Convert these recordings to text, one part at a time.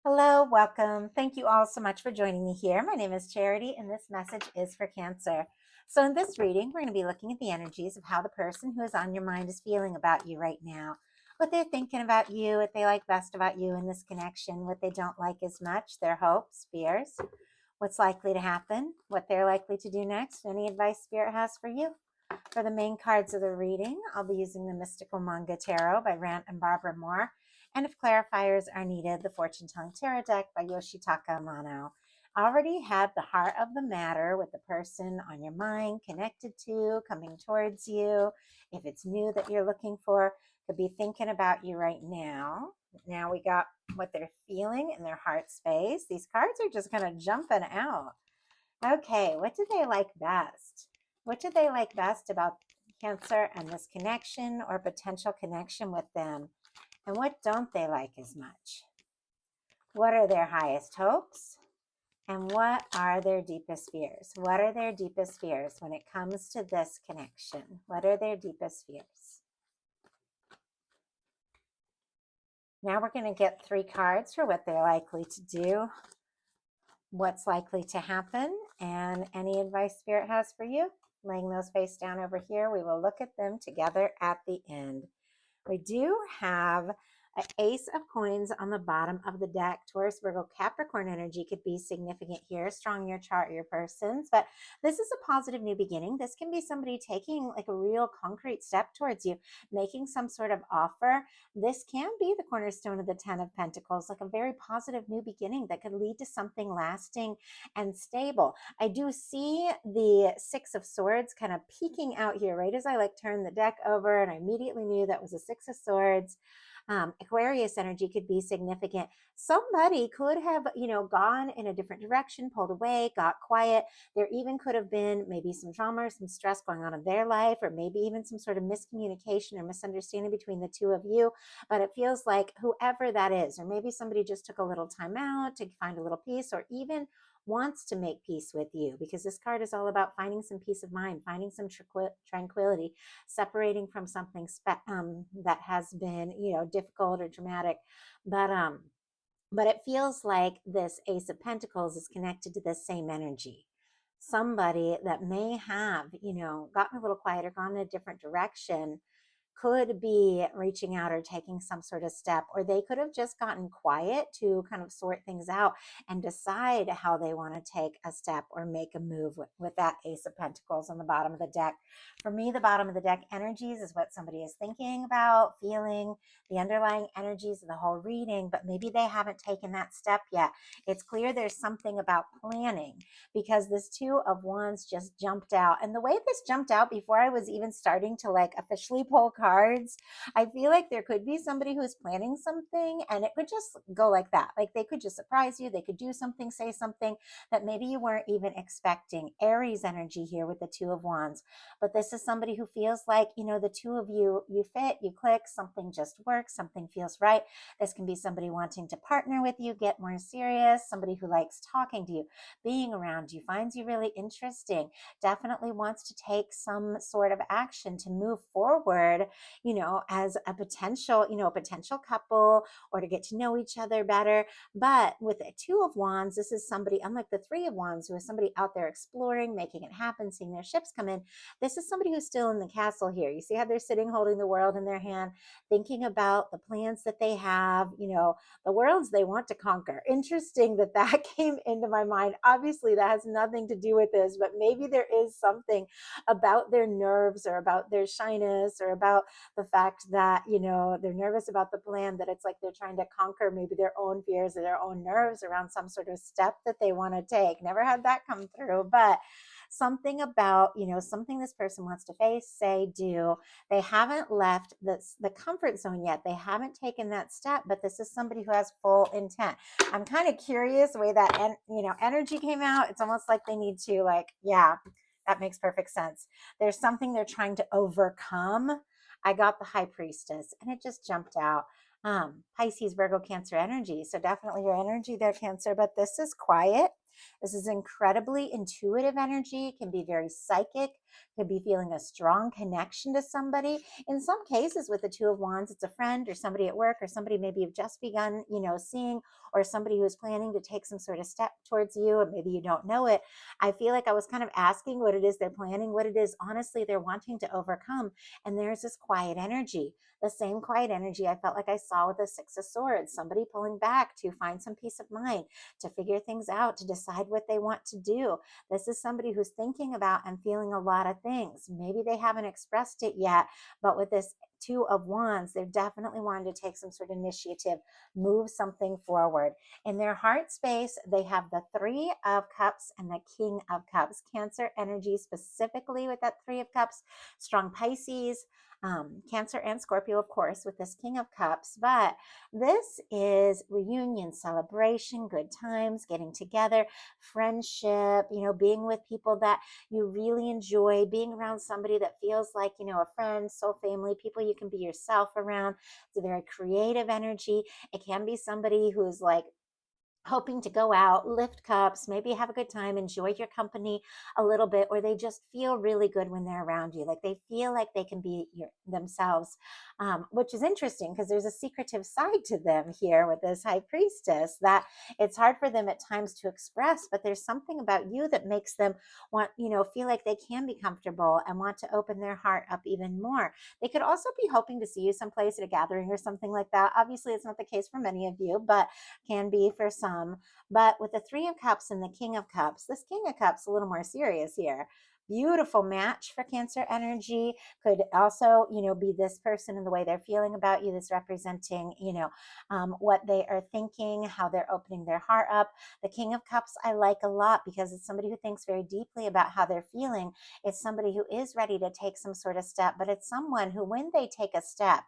Hello, welcome. Thank you all so much for joining me here. My name is Charity, and this message is for Cancer. So, in this reading, we're going to be looking at the energies of how the person who is on your mind is feeling about you right now, what they're thinking about you, what they like best about you in this connection, what they don't like as much, their hopes, fears, what's likely to happen, what they're likely to do next, any advice Spirit has for you. For the main cards of the reading, I'll be using the Mystical Manga Tarot by Rand and Barbara Moore. And if clarifiers are needed, the Fortune Telling Tarot deck by Yoshitaka Amano. I already had the heart of the matter with the person on your mind, connected to, coming towards you. If it's new that you're looking for, could be thinking about you right now. Now we got what they're feeling in their heart space. These cards are just kind of jumping out. Okay, what do they like best? What do they like best about Cancer and this connection or potential connection with them? And what don't they like as much? What are their highest hopes? And what are their deepest fears? What are their deepest fears when it comes to this connection? What are their deepest fears? Now we're going to get 3 cards for what they're likely to do, what's likely to happen, and any advice Spirit has for you. Laying those face down over here, we will look at them together at the end. We do have an Ace of Coins on the bottom of the deck. Taurus, Virgo, Capricorn energy could be significant here, strong in your chart, your persons. But this is a positive new beginning. This can be somebody taking like a real concrete step towards you, making some sort of offer. This can be the cornerstone of the 10 of Pentacles, like a very positive new beginning that could lead to something lasting and stable. I do see the 6 of Swords kind of peeking out here right as I like turn the deck over, and I immediately knew that was a 6 of Swords. Aquarius energy could be significant. Somebody could have, gone in a different direction, pulled away, got quiet. There even could have been maybe some trauma or some stress going on in their life, or maybe even some sort of miscommunication or misunderstanding between the two of you. But it feels like whoever that is, or maybe somebody just took a little time out to find a little peace, or even wants to make peace with you, because this card is all about finding some peace of mind, finding some tranquility, separating from something that has been, difficult or dramatic. But it feels like this Ace of Pentacles is connected to this same energy. Somebody that may have, gotten a little quieter, gone in a different direction, could be reaching out or taking some sort of step, or they could have just gotten quiet to kind of sort things out and decide how they want to take a step or make a move with that Ace of Pentacles on the bottom of the deck. For me, the bottom of the deck energies is what somebody is thinking about, feeling, the underlying energies of the whole reading, but maybe they haven't taken that step yet. It's clear there's something about planning, because this 2 of Wands just jumped out. And the way this jumped out before I was even starting to like officially pull cards, I feel like there could be somebody who's planning something and it could just go like that. Like they could just surprise you. They could do something, say something that maybe you weren't even expecting. Aries energy here with the 2 of Wands. But this is somebody who feels like, the 2 of you, you fit, you click, something just works, something feels right. This can be somebody wanting to partner with you, get more serious, somebody who likes talking to you, being around you, finds you really interesting, definitely wants to take some sort of action to move forward, as a potential couple, or to get to know each other better. But with a 2 of Wands, this is somebody, unlike the 3 of Wands, who is somebody out there exploring, making it happen, seeing their ships come in. This is somebody who's still in the castle here. You see how they're sitting holding the world in their hand, thinking about the plans that they have, the worlds they want to conquer. Interesting that that came into my mind. Obviously, that has nothing to do with this, but maybe there is something about their nerves or about their shyness or about the fact that, they're nervous about the plan, that it's like they're trying to conquer maybe their own fears or their own nerves around some sort of step that they want to take. Never had that come through, but something about, something this person wants to face, say, do. They haven't left the comfort zone yet. They haven't taken that step, but this is somebody who has full intent. I'm kind of curious the way that, energy came out. It's almost like they need to yeah, that makes perfect sense. There's something they're trying to overcome. I got the High Priestess and it just jumped out. Pisces, Virgo, Cancer energy. So definitely your energy there, Cancer, but this is quiet. This is incredibly intuitive energy, can be very psychic, could be feeling a strong connection to somebody. In some cases, with the Two of Wands, it's a friend or somebody at work or somebody maybe you've just begun, seeing, or somebody who's planning to take some sort of step towards you, and maybe you don't know it. I feel like I was kind of asking what it is they're planning, what it is, honestly, they're wanting to overcome. And there's this quiet energy, the same quiet energy I felt like I saw with the Six of Swords, somebody pulling back to find some peace of mind, to figure things out, to decide what they want to do. This is somebody who's thinking about and feeling a lot of things. Maybe they haven't expressed it yet, but with this Two of Wands, they're definitely wanting to take some sort of initiative, move something forward. In their heart space, they have the Three of Cups and the King of Cups. Cancer energy, specifically with that Three of Cups, strong Pisces, Cancer and Scorpio, of course, with this King of Cups. But this is reunion, celebration, good times, getting together, friendship, being with people that you really enjoy, being around somebody that feels like, a friend, soul family, people you can be yourself around. It's a very creative energy. It can be somebody who's like hoping to go out, lift cups, maybe have a good time, enjoy your company a little bit, or they just feel really good when they're around you. Like they feel like they can be themselves, which is interesting because there's a secretive side to them here with this High Priestess that it's hard for them at times to express, but there's something about you that makes them want, feel like they can be comfortable and want to open their heart up even more. They could also be hoping to see you someplace at a gathering or something like that. Obviously, it's not the case for many of you, but can be for some. But with the Three of Cups and the King of Cups, this King of Cups a little more serious here. Beautiful match for Cancer energy. Could also, be this person and the way they're feeling about you. This representing, what they are thinking, how they're opening their heart up. The King of Cups I like a lot because it's somebody who thinks very deeply about how they're feeling. It's somebody who is ready to take some sort of step, but it's someone who, when they take a step,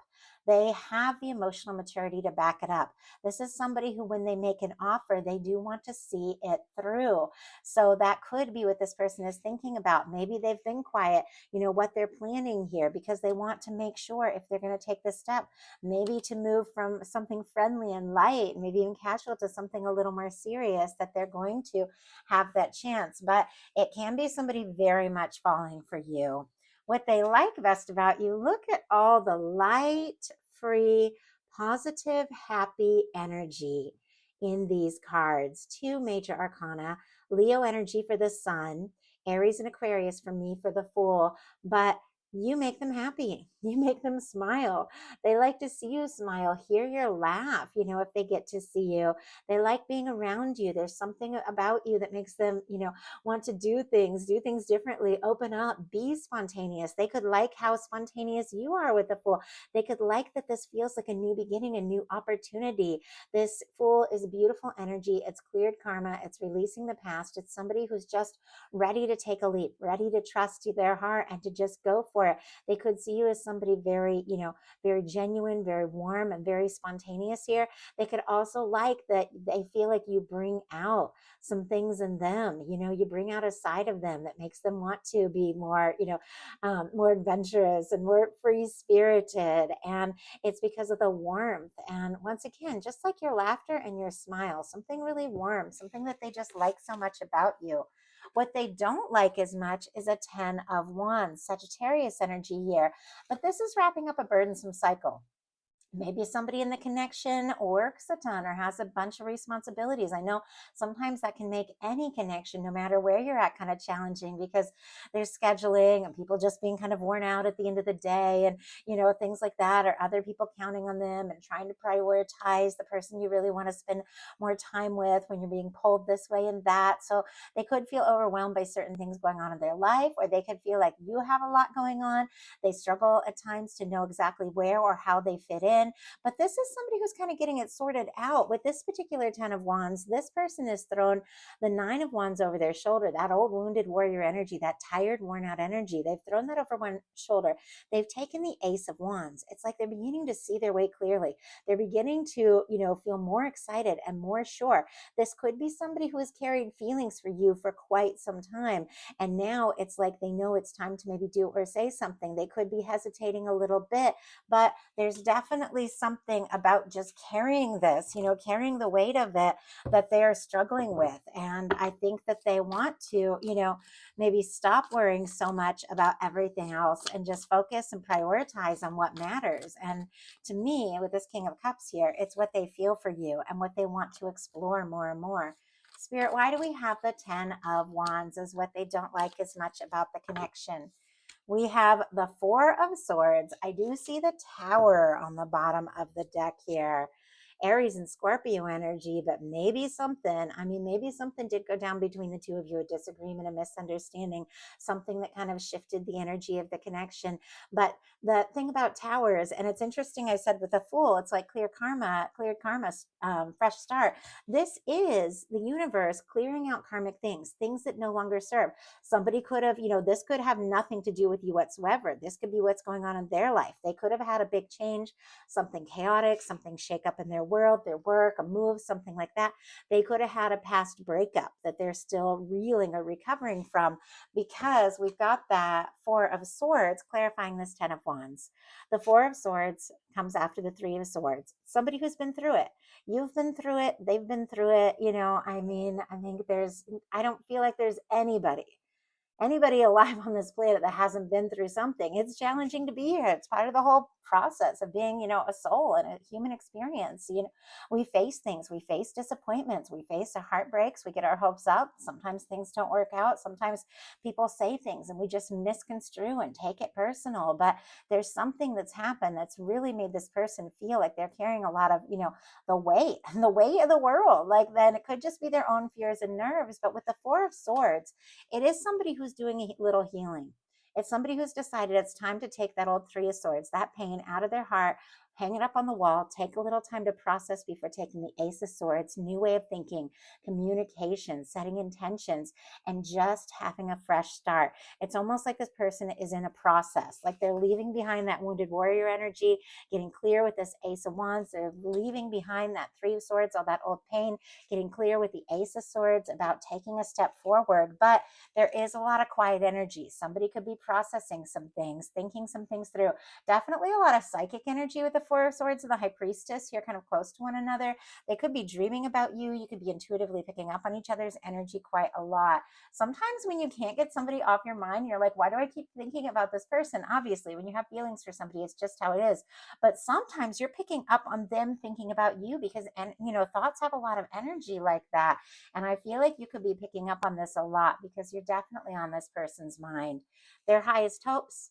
they have the emotional maturity to back it up. This is somebody who, when they make an offer, they do want to see it through. So that could be what this person is thinking about. Maybe they've been quiet, what they're planning here because they want to make sure if they're going to take this step, maybe to move from something friendly and light, maybe even casual, to something a little more serious, that they're going to have that chance. But it can be somebody very much falling for you. What they like best about you, look at all the light, free, positive, happy energy in these cards. Two major arcana, Leo energy for the sun, Aries and Aquarius for me for the Fool. But you make them happy. You make them smile. They like to see you smile, hear your laugh, if they get to see you. They like being around you. There's something about you that makes them, want to do things differently, open up, be spontaneous. They could like how spontaneous you are with the Fool. They could like that this feels like a new beginning, a new opportunity. This Fool is beautiful energy. It's cleared karma. It's releasing the past. It's somebody who's just ready to take a leap, ready to trust their heart and to just go for it. They could see you as somebody very, very genuine, very warm, and very spontaneous here. They could also like that they feel like you bring out some things in them. You bring out a side of them that makes them want to be more, more adventurous and more free spirited. And it's because of the warmth. And once again, just like your laughter and your smile, something really warm, something that they just like so much about you. What they don't like as much is a 10 of Wands, Sagittarius energy here. But this is wrapping up a burdensome cycle. Maybe somebody in the connection works a ton or has a bunch of responsibilities. I know sometimes that can make any connection, no matter where you're at, kind of challenging because there's scheduling and people just being kind of worn out at the end of the day and, things like that, or other people counting on them and trying to prioritize the person you really want to spend more time with when you're being pulled this way and that. So they could feel overwhelmed by certain things going on in their life, or they could feel like you have a lot going on. They struggle at times to know exactly where or how they fit in. But this is somebody who's kind of getting it sorted out. With this particular 10 of Wands, this person has thrown the 9 of Wands over their shoulder, that old wounded warrior energy, that tired, worn out energy. They've thrown that over one shoulder. They've taken the Ace of Wands. It's like they're beginning to see their way clearly. They're beginning to, feel more excited and more sure. This could be somebody who has carried feelings for you for quite some time. And now it's like they know it's time to maybe do or say something. They could be hesitating a little bit, but there's definitely definitely something about just carrying this, carrying the weight of it that they are struggling with. And I think that they want to, maybe stop worrying so much about everything else and just focus and prioritize on what matters. And to me, with this King of Cups here, it's what they feel for you and what they want to explore more and more. Spirit, why do we have the 10 of Wands as what they don't like as much about the connection? We have the Four of Swords. I do see the Tower on the bottom of the deck here. Aries and Scorpio energy, but maybe something did go down between the two of you, a disagreement, a misunderstanding, something that kind of shifted the energy of the connection. But the thing about towers, and it's interesting, I said with the Fool, it's like cleared karma, fresh start. This is the universe clearing out karmic things that no longer serve. Somebody could have, this could have nothing to do with you whatsoever. This could be what's going on in their life. They could have had a big change, something chaotic, something shake up in their world, their work, a move, something like that. They could have had a past breakup that they're still reeling or recovering from, because we've got that Four of Swords clarifying this 10 of Wands. The Four of Swords comes after the Three of Swords. Somebody who's been through it. You've been through it. They've been through it. I don't feel like there's anybody alive on this planet that hasn't been through something. It's challenging to be here. It's part of the whole process of being, a soul and a human experience. We face things, we face disappointments, we face the heartbreaks, we get our hopes up. Sometimes things don't work out. Sometimes people say things and we just misconstrue and take it personal. But there's something that's happened that's really made this person feel like they're carrying a lot of, the weight and the weight of the world. Like, then it could just be their own fears and nerves. But with the Four of Swords, it is somebody who's doing a little healing. It's somebody who's decided it's time to take that old Three of Swords, that pain out of their heart, hang it up on the wall, take a little time to process before taking the Ace of Swords, new way of thinking, communication, setting intentions, and just having a fresh start. It's almost like this person is in a process, like they're leaving behind that wounded warrior energy, getting clear with this Ace of Wands. They're leaving behind that Three of Swords, all that old pain, getting clear with the Ace of Swords about taking a step forward. But there is a lot of quiet energy. Somebody could be processing some things, thinking some things through. Definitely a lot of psychic energy with the Four of Swords and the High Priestess here, kind of close to one another. They could be dreaming about you. You could be intuitively picking up on each other's energy quite a lot. Sometimes when you can't get somebody off your mind, you're like, why do I keep thinking about this person? Obviously, when you have feelings for somebody, it's just how it is. But sometimes you're picking up on them thinking about you because, thoughts have a lot of energy like that. And I feel like you could be picking up on this a lot because you're definitely on this person's mind. Their highest hopes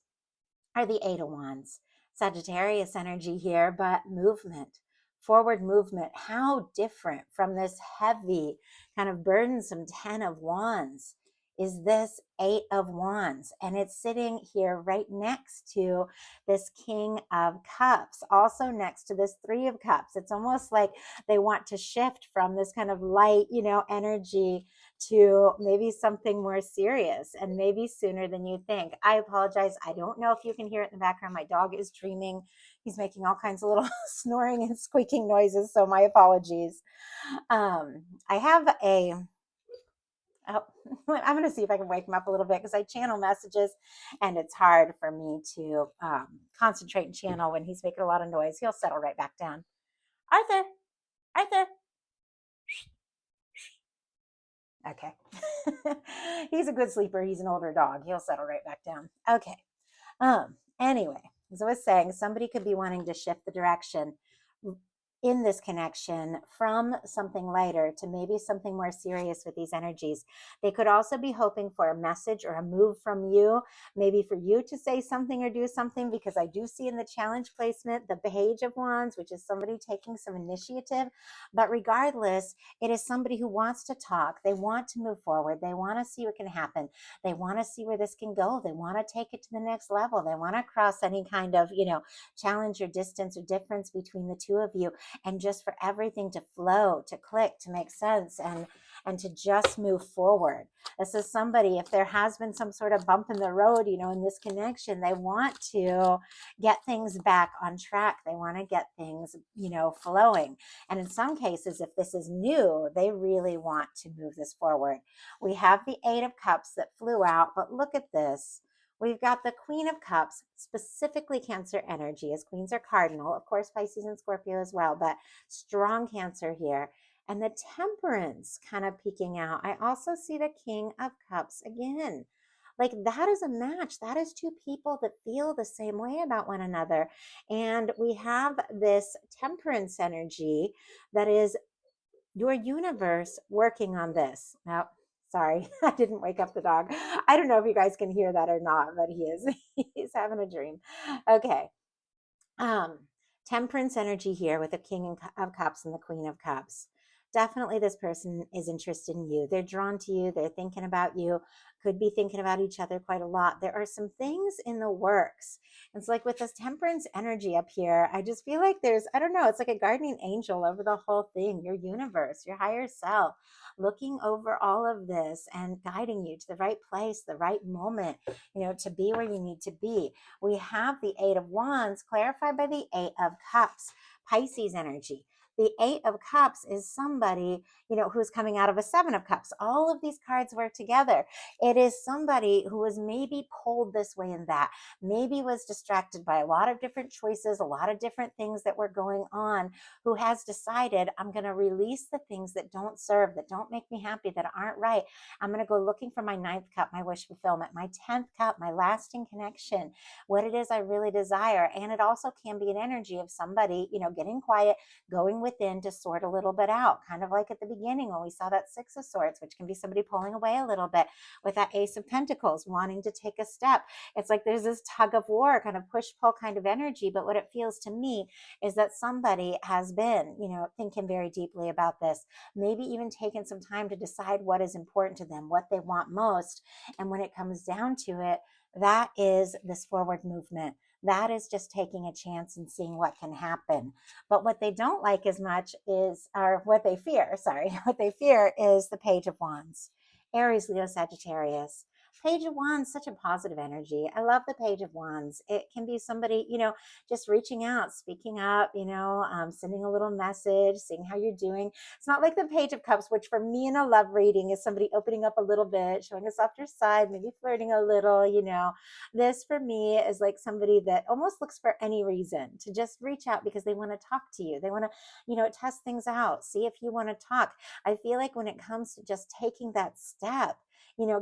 are the Eight of Wands. Sagittarius energy here, but movement, forward movement. How different from this heavy, kind of burdensome 10 of Wands is this Eight of Wands. And it's sitting here right next to this King of Cups, also next to this Three of Cups. It's almost like they want to shift from this kind of light, energy to maybe something more serious and maybe sooner than you think. I apologize. I don't know if you can hear it in the background. My dog is dreaming. He's making all kinds of little snoring and squeaking noises. So my apologies. I have oh, I'm going to see if I can wake him up a little bit because I channel messages and it's hard for me to concentrate and channel when he's making a lot of noise. He'll settle right back down. Arthur, Arthur. Okay. He's a good sleeper. He's an older dog. He'll settle right back down. Okay. Anyway, as I was saying, somebody could be wanting to shift the direction in this connection from something lighter to maybe something more serious with these energies. They could also be hoping for a message or a move from you, maybe for you to say something or do something, because I do see in the challenge placement the Page of Wands, which is somebody taking some initiative. But regardless, it is somebody who wants to talk. They want to move forward. They want to see what can happen. They want to see where this can go. They want to take it to the next level. They want to cross any kind of, challenge or distance or difference between the two of you, and just for everything to flow, to click, to make sense, and to just move forward. This is somebody, if there has been some sort of bump in the road, in this connection, they want to get things back on track. They want to get things, flowing. And in some cases, if this is new, they really want to move this forward. We have the Eight of Cups that flew out, but look at this. We've got the Queen of Cups, specifically Cancer energy, as queens are cardinal. Of course, Pisces and Scorpio as well, but strong Cancer here. And the Temperance kind of peeking out. I also see the King of Cups again. Like that is a match. That is two people that feel the same way about one another. And we have this Temperance energy that is your universe working on this. Now, sorry, I didn't wake up the dog. I don't know if you guys can hear that or not, but he is. He's having a dream. Okay. Um, Temperance energy here with the King of Cups and the Queen of Cups. Definitely, this person is interested in you. They're drawn to you. They're thinking about you. Could be thinking about each other quite a lot. There are some things in the works. It's like with this Temperance energy up here, I just feel like there's, I don't know, it's like a guardian angel over the whole thing, your universe, your higher self, looking over all of this and guiding you to the right place, the right moment, to be where you need to be. We have the Eight of Wands clarified by the Eight of Cups, Pisces energy. The Eight of Cups is somebody, who's coming out of a Seven of Cups. All of these cards work together. It is somebody who was maybe pulled this way and that, maybe was distracted by a lot of different choices, a lot of different things that were going on, who has decided, I'm going to release the things that don't serve, that don't make me happy, that aren't right. I'm going to go looking for my ninth cup, my wish fulfillment, my 10th cup, my lasting connection, what it is I really desire. And it also can be an energy of somebody, getting quiet, going within to sort a little bit out, kind of like at the beginning when we saw that Six of Swords, which can be somebody pulling away a little bit, with that Ace of Pentacles, wanting to take a step. It's like there's this tug of war, kind of push-pull kind of energy. But what it feels to me is that somebody has been, thinking very deeply about this, maybe even taken some time to decide what is important to them, what they want most. And when it comes down to it, that is this forward movement. That is just taking a chance and seeing what can happen. But what they don't like as much is, or what they fear, sorry, what they fear is the Page of Wands. Aries, Leo, Sagittarius. Page of Wands, such a positive energy. I love the Page of Wands. It can be somebody, just reaching out, speaking up, sending a little message, seeing how you're doing. It's not like the Page of Cups, which for me in a love reading is somebody opening up a little bit, showing a softer side, maybe flirting a little, This for me is like somebody that almost looks for any reason to just reach out because they want to talk to you. They want to, test things out, see if you want to talk. I feel like when it comes to just taking that step,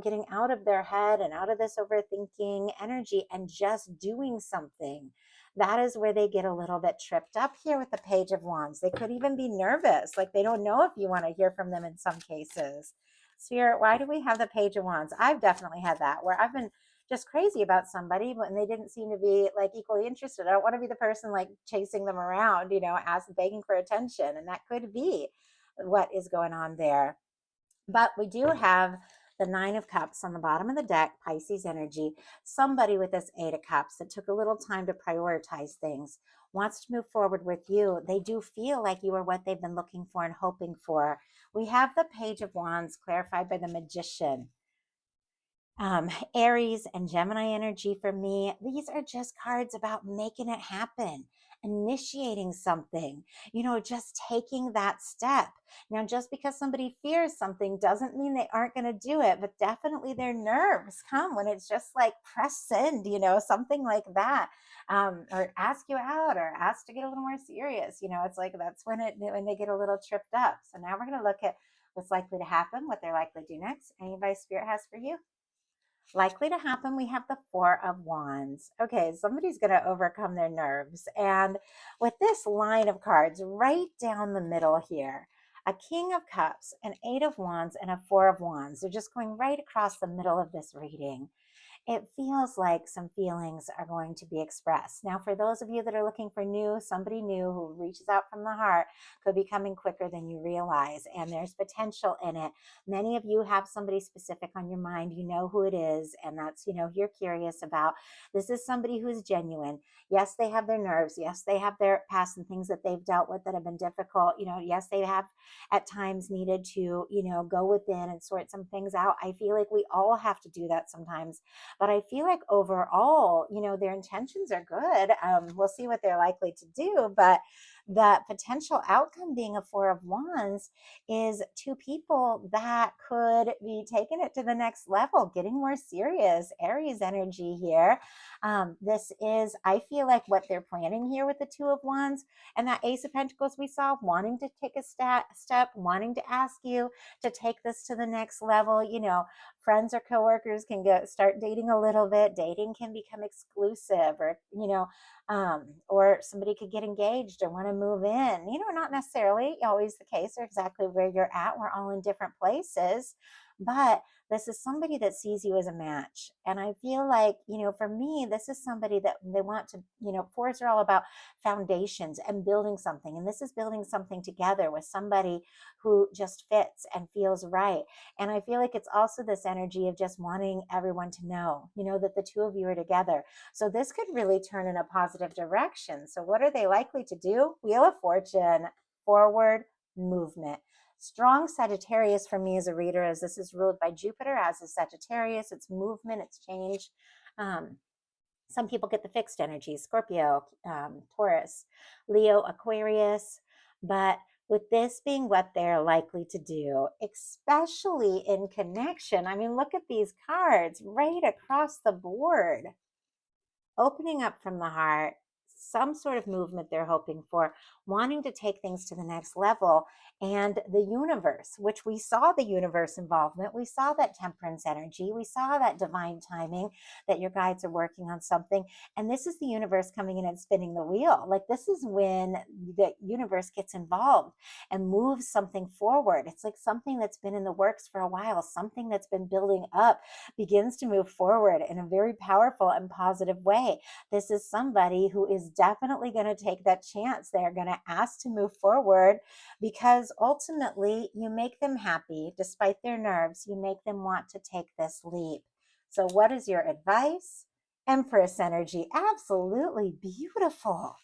getting out of their head and out of this overthinking energy and just doing something, that is where they get a little bit tripped up here with the Page of Wands. They could even be nervous, like they don't know if you want to hear from them in some cases. Spirit, why do we have the Page of Wands? I've definitely had that where I've been just crazy about somebody, but they didn't seem to be like equally interested. I don't want to be the person like chasing them around, begging for attention. And that could be what is going on there. But we do have the Nine of Cups on the bottom of the deck, Pisces energy. Somebody with this Eight of Cups that took a little time to prioritize things, wants to move forward with you. They do feel like you are what they've been looking for and hoping for. We have the Page of Wands clarified by the Magician. Aries and Gemini energy for me, these are just cards about making it happen, initiating something, just taking that step. Now, just because somebody fears something doesn't mean they aren't going to do it, but definitely their nerves come when it's just like press send, something like that, or ask you out or ask to get a little more serious. It's like that's when they get a little tripped up. So now we're going to look at what's likely to happen, what they're likely to do next. Any advice Spirit has for you? Likely to happen, we have the Four of Wands. Okay, somebody's going to overcome their nerves. And with this line of cards right down the middle here, a King of Cups, an Eight of Wands, and a Four of Wands. They're just going right across the middle of this reading. It feels like some feelings are going to be expressed. Now, for those of you that are looking for somebody new who reaches out from the heart, could be coming quicker than you realize, and there's potential in it. Many of you have somebody specific on your mind. You know who it is, and that's, you're curious about. This is somebody who is genuine. Yes, they have their nerves. Yes, they have their past and things that they've dealt with that have been difficult. Yes, they have at times needed to, go within and sort some things out. I feel like we all have to do that sometimes. But I feel like overall, their intentions are good. We'll see what they're likely to do, but the potential outcome being a Four of Wands is two people that could be taking it to the next level, getting more serious. Aries energy here. This is, I feel like, what they're planning here with the Two of Wands and that Ace of Pentacles we saw, wanting to take a step, wanting to ask you to take this to the next level. You know, friends or coworkers can start dating a little bit. Dating can become exclusive, or or somebody could get engaged or want to move in. You know, not necessarily always the case or exactly where you're at. We're all in different places, but this is somebody that sees you as a match. And I feel like, you know, for me, this is somebody that they want to, you know, fours are all about foundations and building something. And this is building something together with somebody who just fits and feels right. And I feel like it's also this energy of just wanting everyone to know, you know, that the two of you are together. So this could really turn in a positive direction. So what are they likely to do? Wheel of Fortune, forward movement. Strong Sagittarius for me as a reader, as this is ruled by Jupiter, as is Sagittarius. It's movement, it's change. Some people get the fixed energy, Scorpio, Taurus, Leo, Aquarius. But with this being what they're likely to do, especially in connection, I mean, look at these cards right across the board. Opening up from the heart, some sort of movement they're hoping for, wanting to take things to the next level, and the universe, which we saw the universe involvement. We saw that temperance energy. We saw that divine timing, that your guides are working on something. And this is the universe coming in and spinning the wheel. Like, this is when the universe gets involved and moves something forward. It's like something that's been in the works for a while, something that's been building up begins to move forward in a very powerful and positive way. This is somebody who is definitely going to take that chance. They're going to ask to move forward because ultimately you make them happy despite their nerves. You make them want to take this leap. So, what is your advice? Empress energy. Absolutely beautiful.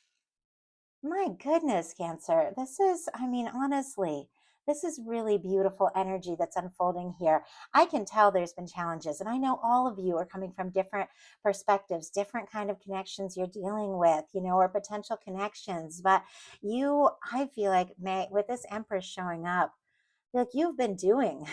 My goodness, Cancer. This is, I mean, honestly, this is really beautiful energy that's unfolding here. I can tell there's been challenges, and I know all of you are coming from different perspectives, different kind of connections you're dealing with, you know, or potential connections. But you, I feel like, May, with this Empress showing up, like you've been doing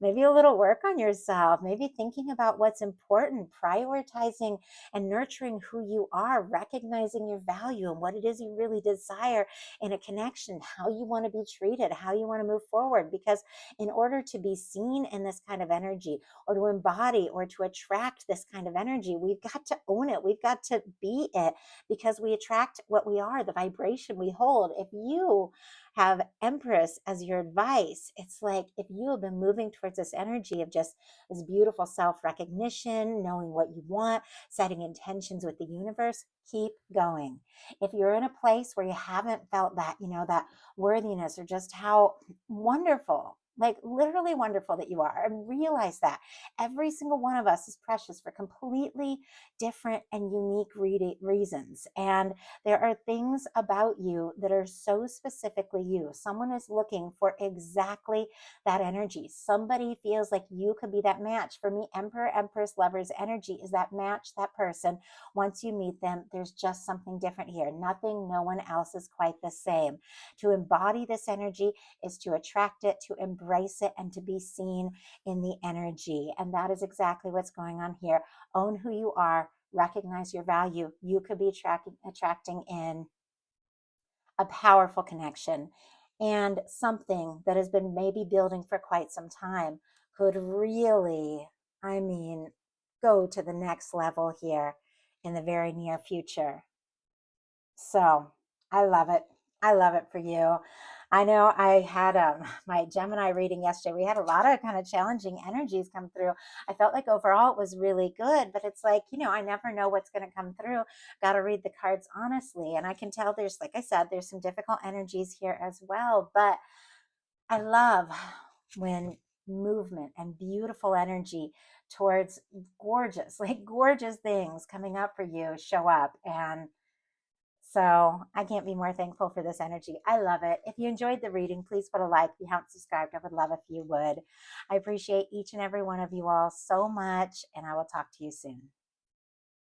maybe a little work on yourself, maybe thinking about what's important, prioritizing and nurturing who you are, recognizing your value and what it is you really desire in a connection, how you want to be treated, how you want to move forward. Because in order to be seen in this kind of energy, or to embody or to attract this kind of energy, we've got to own it. We've got to be it, because we attract what we are, the vibration we hold. If you have Empress as your advice, it's like if you have been moving towards this energy of just this beautiful self recognition, knowing what you want, setting intentions with the universe, keep going. If you're in a place where you haven't felt that, you know, that worthiness, or just how wonderful, like literally wonderful that you are, and realize that every single one of us is precious for completely different and unique reasons. And there are things about you that are so specifically you. Someone is looking for exactly that energy. Somebody feels like you could be that match. For me, Emperor, Empress, Lovers energy is that match, that person. Once you meet them, there's just something different here. Nothing, no one else is quite the same. To embody this energy is to attract it, to embrace it, and to be seen in the energy. And that is exactly what's going on here. Own who you are, recognize your value. You could be attracting in a powerful connection, and something that has been maybe building for quite some time could really, I mean, go to the next level here in the very near future. So I love it. I love it for you. I know I had my Gemini reading yesterday. We had a lot of kind of challenging energies come through. I felt like overall it was really good, but it's like, you know, I never know what's going to come through. Got to read the cards honestly. And I can tell there's, like I said, there's some difficult energies here as well. But I love when movement and beautiful energy towards gorgeous, like gorgeous things coming up for you show up. And so I can't be more thankful for this energy. I love it. If you enjoyed the reading, please put a like. If you haven't subscribed, I would love if you would. I appreciate each and every one of you all so much, and I will talk to you soon.